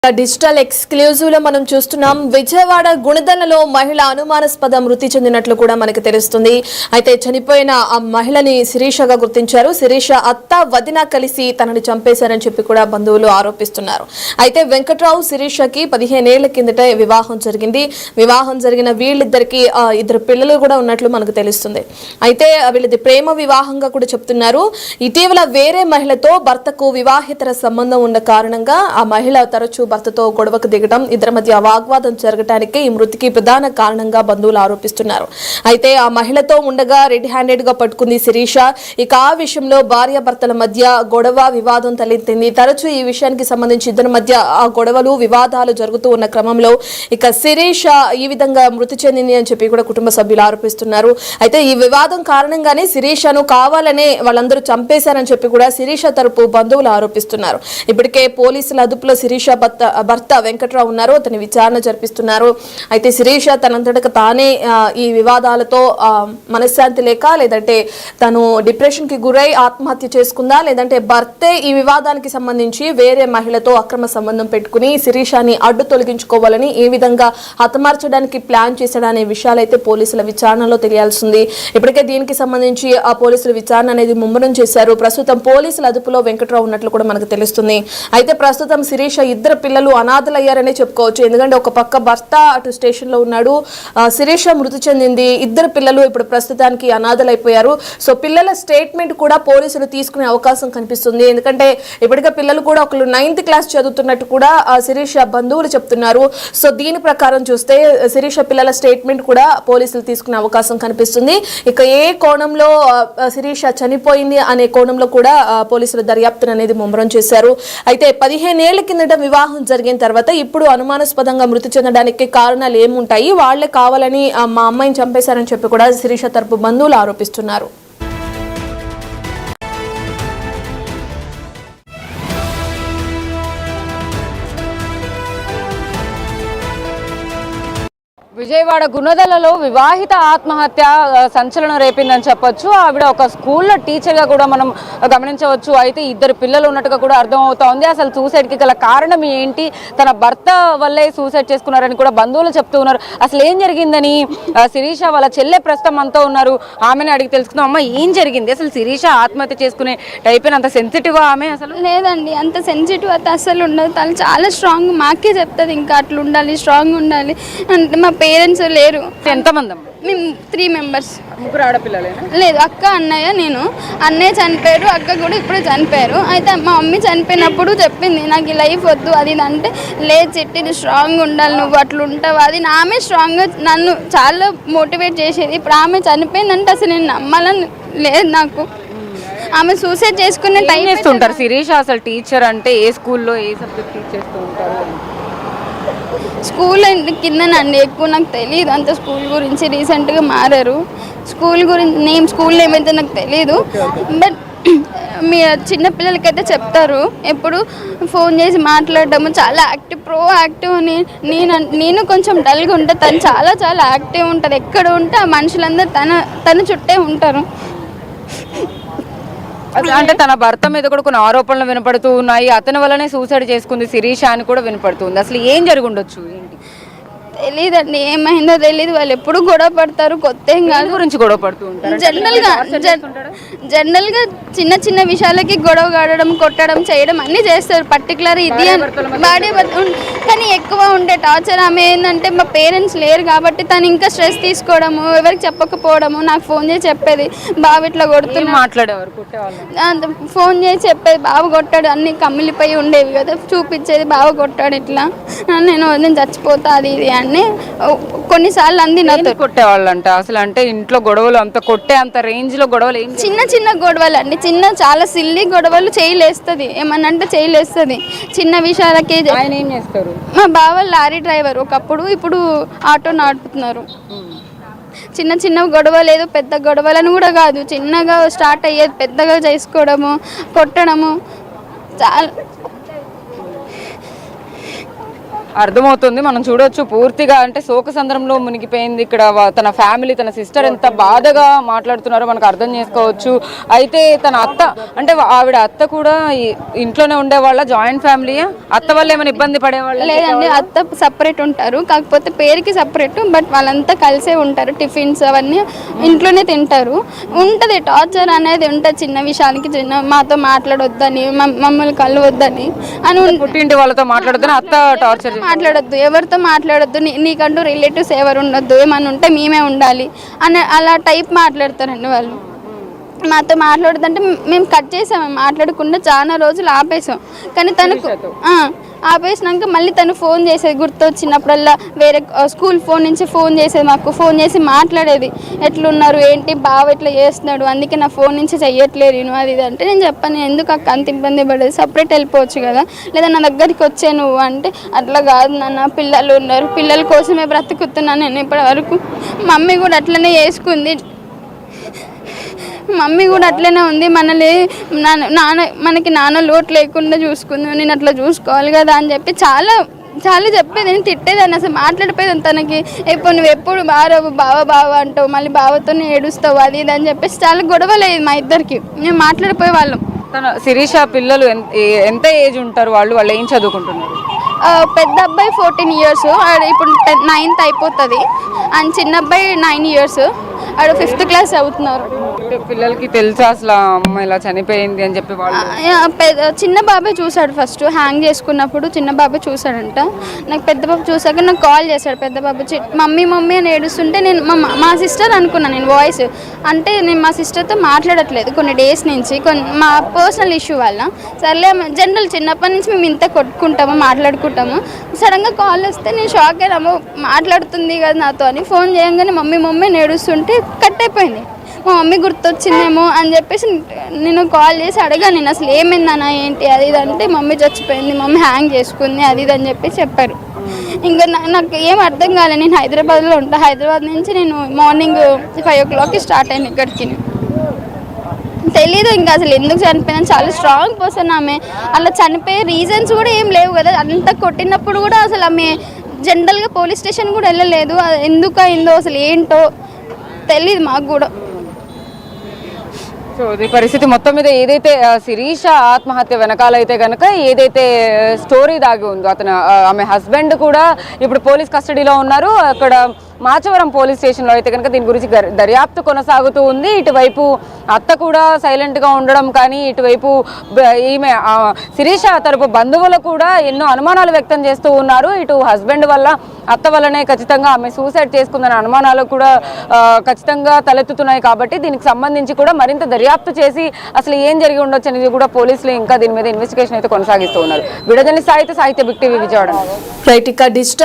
Digital exclusive లో మనం చూస్తున్నాం. విజయవాడ గుణదలలో మహిళ అనుమానాస్పద మృతి చెందినట్లు కూడా మనకు తెలుస్తుంది. అయితే చనిపోయిన ఆ మహిళని శిరీషగా గుర్తించారు. శిరీష అత్త వదిన కలిసి తనని చంపేశారని చెప్పి కూడా బంధువులు ఆరోపిస్తున్నారు. అయితే వెంకట్రావు శిరీషకి 15 ఏళ్ల కిందట వివాహం జరిగింది. వివాహం జరిగిన వీళ్ళిద్దరికి 2 పిల్లలు కూడా ఉన్నట్లు మనకు తెలుస్తుంది. అయితే వీళ్ళది ప్రేమ వివాహంగా కూడా చెప్తున్నారు. ఇటీవల వేరే మహిళతో భర్తకు వివాహేతర సంబంధం ఉన్న కారణంగా ఆ మహిళ తరచూ భర్తతో గొడవకు దిగడం, ఇద్దరి మధ్య వాగ్వాదం జరగడానికి ఈ మృతికి ప్రధాన కారణంగా బంధువులు ఆరోపిస్తున్నారు. అయితే ఆ మహిళతో ఉండగా రెడ్ హ్యాండెడ్ గా పట్టుకుంది శిరీష. ఇక ఆ విషయంలో భార్యాభర్తల మధ్య గొడవ వివాదం తలెత్తింది. తరచూ ఈ విషయానికి సంబంధించి ఇద్దరి మధ్య ఆ గొడవలు వివాదాలు జరుగుతూ ఉన్న క్రమంలో ఇక శిరీష ఈ విధంగా మృతి చెందింది అని చెప్పి కూడా కుటుంబ సభ్యులు ఆరోపిస్తున్నారు. అయితే ఈ వివాదం కారణంగానే శిరీషను కావాలనే వాళ్ళందరూ చంపేశారని చెప్పి కూడా శిరీష తరపు బంధువులు ఆరోపిస్తున్నారు. ఇప్పటికే పోలీసుల అదుపులో శిరీష భర్త వెంకట్రావు ఉన్నారు. అతని విచారణ జరిపిస్తున్నారు. అయితే శిరీష తనంతటకు తానే ఈ వివాదాలతో మనశ్శాంతి లేక, లేదంటే తను డిప్రెషన్ కి గురై ఆత్మహత్య చేసుకుందా, లేదంటే భర్తే ఈ వివాదానికి సంబంధించి వేరే మహిళతో అక్రమ సంబంధం పెట్టుకుని శిరీషని అడ్డు తొలగించుకోవాలని ఏ విధంగా హతమార్చడానికి ప్లాన్ చేశాడనే విషయాలైతే పోలీసుల విచారణలో తెలియాల్సింది. ఇప్పటికే దీనికి సంబంధించి ఆ పోలీసుల విచారణ అనేది ముమ్మరం చేశారు. ప్రస్తుతం పోలీసుల అదుపులో వెంకట్రావు ఉన్నట్లు కూడా మనకు తెలుస్తుంది. అయితే ప్రస్తుతం శిరీష ఇద్దరు పిల్లలు అనాథలయ్యారనే చెప్పుకోవచ్చు. ఎందుకంటే ఒక పక్క భర్త అటు స్టేషన్ లో ఉన్నాడు, శిరీష మృతి చెందింది, ఇద్దరు పిల్లలు ఇప్పుడు ప్రస్తుతానికి అనాథలైపోయారు. సో పిల్లల స్టేట్మెంట్ కూడా పోలీసులు తీసుకునే అవకాశం కనిపిస్తుంది. ఎందుకంటే ఇప్పటికే పిల్లలు కూడా ఒకళ్ళు 9th క్లాస్ చదువుతున్నట్టు కూడా శిరీష బంధువులు చెప్తున్నారు. సో దీని ప్రకారం చూస్తే శిరీష పిల్లల స్టేట్మెంట్ కూడా పోలీసులు తీసుకునే అవకాశం కనిపిస్తుంది. ఇక ఏ కోణంలో శిరీష చనిపోయింది అనే కోణంలో కూడా పోలీసులు దర్యాప్తును అనేది ముమ్మరం చేశారు. అయితే 15 ఏళ్ల కిందట వివాహం జరిగిన తర్వాత ఇప్పుడు అనుమానాస్పదంగా మృతి చెందడానికి కారణాలు ఏముంటాయి, వాళ్లే కావాలని మా అమ్మాయిని చంపేశారని చెప్పి కూడా శిరీష తరపు బంధువులు ఆరోపిస్తున్నారు. విజయవాడ గుణదలలో వివాహిత ఆత్మహత్య సంచలనం రేపిందని చెప్పొచ్చు. ఆవిడ ఒక స్కూల్లో టీచర్గా కూడా మనం గమనించవచ్చు. అయితే 2 పిల్లలు ఉన్నట్టుగా కూడా అర్థమవుతోంది. అసలు సూసైడ్కి గల కారణం ఏంటి, తన భర్త వల్లే సూసైడ్ చేసుకున్నారని కూడా బంధువులు చెప్తూ ఉన్నారు. అసలు ఏం జరిగిందని శిరీష వాళ్ళ చెల్లె ప్రస్తుతం అంతా ఉన్నారు. ఆమెను అడిగి తెలుసుకుందాం. అమ్మ, ఏం జరిగింది అసలు? శిరీష ఆత్మహత్య చేసుకునే టైప్ అంత సెన్సిటివ్ ఆమె? అసలు లేదండి, అంత సెన్సిటివ్ అయితే అసలు ఉండదు. తను చాలా స్ట్రాంగ్, మాకే చెప్తుంది ఇంకా అట్లా ఉండాలి, స్ట్రాంగ్ ఉండాలి అంటే. మా పేరెంట్స్ లేరు. ఎంతమంది? మేము 3 మెంబర్స్. ముగ్గురు ఆడపిల్లలేనా? లేదు, అక్క, అన్నయ్య, నేను. అన్నయ్య చనిపోయారు, అక్క కూడా ఇప్పుడే చనిపోయారు. అయితే మా మమ్మీ చనిపోయినప్పుడు చెప్పింది నాకు ఈ లైఫ్ వద్దు అది ఇది అంటే, లేదు చిట్టి నువ్వు స్ట్రాంగ్ ఉండాలి, నువ్వు అట్లా ఉంటావు అది. ఆమె స్ట్రాంగ్గా నన్ను చాలా మోటివేట్ చేసేది. ఇప్పుడు ఆమె చనిపోయిందంటే అసలు నేను నమ్మాలని లేదు నాకు. ఆమె సూసైడ్ చేసుకునే టైం చేస్తుంటారు. శిరీష అసలు టీచర్ అంటే ఏ స్కూల్లో ఏ సబ్జెక్ట్ టీచ్ చేస్తూ ఉంటారు? స్కూల్ కిందనండి, ఎక్కువ నాకు తెలియదు అంత స్కూల్ గురించి. రీసెంట్గా మారారు. స్కూల్ గురించి స్కూల్ నేమ్ అయితే నాకు తెలియదు. బట్ మీ చిన్నపిల్లలకైతే చెప్తారు, ఎప్పుడు ఫోన్ చేసి మాట్లాడటము, చాలా యాక్టివ్, ప్రో యాక్టివ్ అని. నేను కొంచెం డల్గా ఉంటే తను చాలా చాలా యాక్టివ్ ఉంటుంది. ఎక్కడ ఉంటే ఆ మనుషులందరూ తన చుట్టే ఉంటారు. అంటే తన భర్త మీద కూడా కొన్ని ఆరోపణలు వినపడుతూ ఉన్నాయి. అతని వల్లనే సూసైడ్ చేసుకుంది శిరీష అని కూడా వినపడుతుంది. అసలు ఏం జరిగి ఉండొచ్చు? ఏంటి తెలీదండి, ఏమైందో తెలీదు. వాళ్ళు ఎప్పుడు గొడవ పడతారు, కొత్త ఏం కాదు. గురించి గొడవ పడుతూ ఉంటారు. జనరల్గా చిన్న చిన్న విషయాలకి గొడవ కాడడం, కొట్టడం, చేయడం అన్నీ చేస్తారు. పర్టికులర్ ఇది భార్య కానీ ఎక్కువ ఉండే టార్చర్ ఆమె ఏంటంటే, మా పేరెంట్స్ లేరు కాబట్టి తను ఇంకా స్ట్రెస్ తీసుకోవడము, ఎవరికి చెప్పకపోవడము. నాకు ఫోన్ చేసి చెప్పేది, బాబు ఇట్లా కొడుతున్నా, మాట్లాడేవారు, ఫోన్ చేసి చెప్పేది, బాబు కొట్టాడు, అన్ని కమ్మిలిపోయి ఉండేవి కదా, చూపించేది బాబు కొట్టాడు ఇట్లా, నేను చచ్చిపోతా అది ఇది అని. కొన్నిసార్లు అంది నాతో కొట్టేవాళ్ళంట. అసలు అంటే ఇంట్లో గొడవలు అంత కొట్టే అంత రేంజ్ లో గొడవలు చిన్న చిన్న గొడవలు అండి, చాలా సిల్లీ గొడవలు చేయలేస్తుంది. ఏమన్నంటే చేయలేస్తుంది చిన్న విషయాలకి. ఆయన ఏం చేస్తారు? మా బావ లారీ డ్రైవర్ ఒకప్పుడు, ఇప్పుడు ఆటో నడుపుతున్నారు. చిన్న చిన్న గొడవ లేదు, పెద్ద గొడవలను కూడా కాదు, చిన్నగా స్టార్ట్ అయ్యేది పెద్దగా చేసుకోవడము, కొట్టడము చాలా. అర్థమవుతుంది, మనం చూడొచ్చు పూర్తిగా అంటే శోకసంద్రంలో మునిగిపోయింది. ఇక్కడ తన ఫ్యామిలీ, తన సిస్టర్ ఎంత బాధగా మాట్లాడుతున్నారో మనకు అర్థం చేసుకోవచ్చు. అయితే తన అత్త అంటే ఆవిడ అత్త కూడా ఇంట్లోనే ఉండేవాళ్ళ, జాయింట్ ఫ్యామిలీ, అత్త వల్ల ఏమైనా ఇబ్బంది పడేవాళ్ళ? లేదండి, అత్త సపరేట్ ఉంటారు, కాకపోతే పేరుకి సపరేట్, బట్ వాళ్ళంతా కలిసే ఉంటారు. టిఫిన్స్ అవన్నీ ఇంట్లోనే తింటారు. ఉంటుంది టార్చర్ అనేది ఉంటుంది, చిన్న విషయానికి మాతో మాట్లాడొద్దని, మమ్మల్ని కలవద్దని అని. పుట్టింటి వాళ్ళతో మాట్లాడొద్దని అత్త టార్చర్, మాట్లాడొద్దు, ఎవరితో మాట్లాడొద్దు, నీకంటూ రిలేటివ్స్ ఎవరు ఉండొద్దు, ఏమన్నా ఉంటే మేమే ఉండాలి అని అలా టైప్ మాట్లాడతారండి వాళ్ళు. మాతో మాట్లాడదంటే మేము కట్ చేసాము, మాట్లాడకుండా చాలా రోజులు ఆపేసాం. కానీ తనకు ఆపేసినాక మళ్ళీ తను ఫోన్ చేసేది, గుర్తొచ్చినప్పుడల్లా వేరే స్కూల్ ఫోన్ నుంచి ఫోన్ చేసేది, మాకు ఫోన్ చేసి మాట్లాడేది, ఎట్లున్నారు ఏంటి, బావ ఎట్లా చేస్తున్నాడు, అందుకే నా ఫోన్ నుంచి చెయ్యట్లేదు నేను అది ఇది అంటే. నేను చెప్పాను, ఎందుకు అక్క అంత ఇబ్బంది పడేది, సపరేట్ వెళ్ళిపోవచ్చు కదా, లేదా నా దగ్గరికి వచ్చే నువ్వు అంటే, అట్లా కాదు నాన్న, పిల్లలు ఉన్నారు, పిల్లల కోసమే బ్రతుకుతున్నాను నేను ఇప్పటి వరకు. మమ్మీ కూడా అట్లనే చేసుకుంది, మమ్మీ కూడా అట్లనే ఉంది, మనకి నాన్న లోటు లేకుండా చూసుకుంది, నేను అట్లా చూసుకోవాలి కదా అని చెప్పి చాలా చాలా చెప్పేది. నేను తిట్టేదాన్ని, అసలు మాట్లాడిపోయేది తనకి. ఎప్పుడు నువ్వు ఎప్పుడు బావ అంటావు, మళ్ళీ బావతో ఏడుస్తావు అది ఇది అని చెప్పేసి చాలా గొడవలేదు మా ఇద్దరికి, మేము మాట్లాడిపోయే వాళ్ళం. తన శిరీష పిల్లలు ఎంత ఏజ్ ఉంటారు? వాళ్ళు ఏం చదువుకుంటున్నారు? పెద్ద అబ్బాయి 14 years, ఇప్పుడు 9th అయిపోతుంది, అండ్ చిన్న అబ్బాయి 9 years, వాడు 5th class చదువుతున్నారు. పిల్లలకి తెలుసా అసలు అమ్మ ఇలా చనిపోయింది అని చెప్పి? చిన్న బాబాయ్ చూసాడు, ఫస్ట్ హ్యాంగ్ చేసుకున్నప్పుడు చిన్న బాబాయ్ చూసాడంట. నాకు పెద్ద బాబు చూసాక నాకు కాల్ చేశాడు, పెద్ద బాబు మమ్మీ అని ఏడుస్తుంటే నేను మా సిస్టర్ అనుకున్నాను, నేను వాయిస్ అంటే నేను మా సిస్టర్తో మాట్లాడట్లేదు కొన్ని డేస్ నుంచి, మా పర్సనల్ ఇష్యూ వల్ల. సర్లే జనరల్ చిన్నప్పటి నుంచి మేము ఇంత కొట్టుకుంటాము, మాట్లాడుకుంటాము. సడన్గా కాల్ వస్తే నేను షాక్ అయ్యాము, మాట్లాడుతుంది కదా నాతో అని. ఫోన్ చేయగానే మమ్మీ ఏడుస్తుంటే కట్ అయిపోయింది. మా మమ్మీ గుర్తొచ్చిందేమో అని చెప్పేసి నేను కాల్ చేసి అడిగాను, నేను అసలు ఏమైందన్నా ఏంటి అది ఇది అంటే, మమ్మీ చచ్చిపోయింది, మమ్మీ హ్యాంగ్ చేసుకుంది అది ఇది అని చెప్పి చెప్పారు. ఇంకా నాకు ఏం అర్థం కాలేదు. నేను హైదరాబాద్లో ఉంటా, హైదరాబాద్ నుంచి నేను మార్నింగ్ 5 o'clock స్టార్ట్ అయ్యాను ఇక్కడికి. తెలీదు ఇంకా అసలు ఎందుకు చనిపోయిందని. చాలా స్ట్రాంగ్ పర్సన్ ఆమె, అలా చనిపోయే రీజన్స్ కూడా ఏం లేవు కదా. అంత కొట్టినప్పుడు కూడా అసలు ఆమె జనరల్గా పోలీస్ స్టేషన్ కూడా వెళ్ళలేదు, ఎందుకు అయిందో అసలు ఏంటో తెలీదు మాకు కూడా. సో ఈ పరిస్థితి మొత్తం మీద ఏదైతే శిరీష ఆత్మహత్య వెనకాలైతే కనుక ఏదైతే స్టోరీ దాగి ఉందో, ఆమె హస్బెండ్ కూడా ఇప్పుడు పోలీస్ కస్టడీలో ఉన్నారు. అక్కడ మాచవరం పోలీస్ స్టేషన్లో అయితే కనుక దీని గురించి దర్యాప్తు కొనసాగుతూ ఉంది. ఇటువైపు అత్త కూడా సైలెంట్గా ఉండడం కానీ, ఇటువైపు ఈమె శిరీష తరపు బంధువులు కూడా ఎన్నో అనుమానాలు వ్యక్తం చేస్తూ ఉన్నారు. ఇటు హస్బెండ్ వల్ల, అత్త వల్లనే ఖచ్చితంగా ఆమె సూసైడ్ చేసుకుందన్న అనుమానాలు కూడా ఖచ్చితంగా తలెత్తుతున్నాయి. కాబట్టి దీనికి సంబంధించి కూడా మరింత దర్యాప్తు చేసి అసలు ఏం జరిగి ఉండొచ్చు అనేది కూడా పోలీసులు ఇంకా దీని మీద ఇన్వెస్టిగేషన్ అయితే కొనసాగిస్తూ ఉన్నారు. వీడియో జర్నలిస్ట్ సాహిత్య బిగ్ టీవీ విజయవాడ.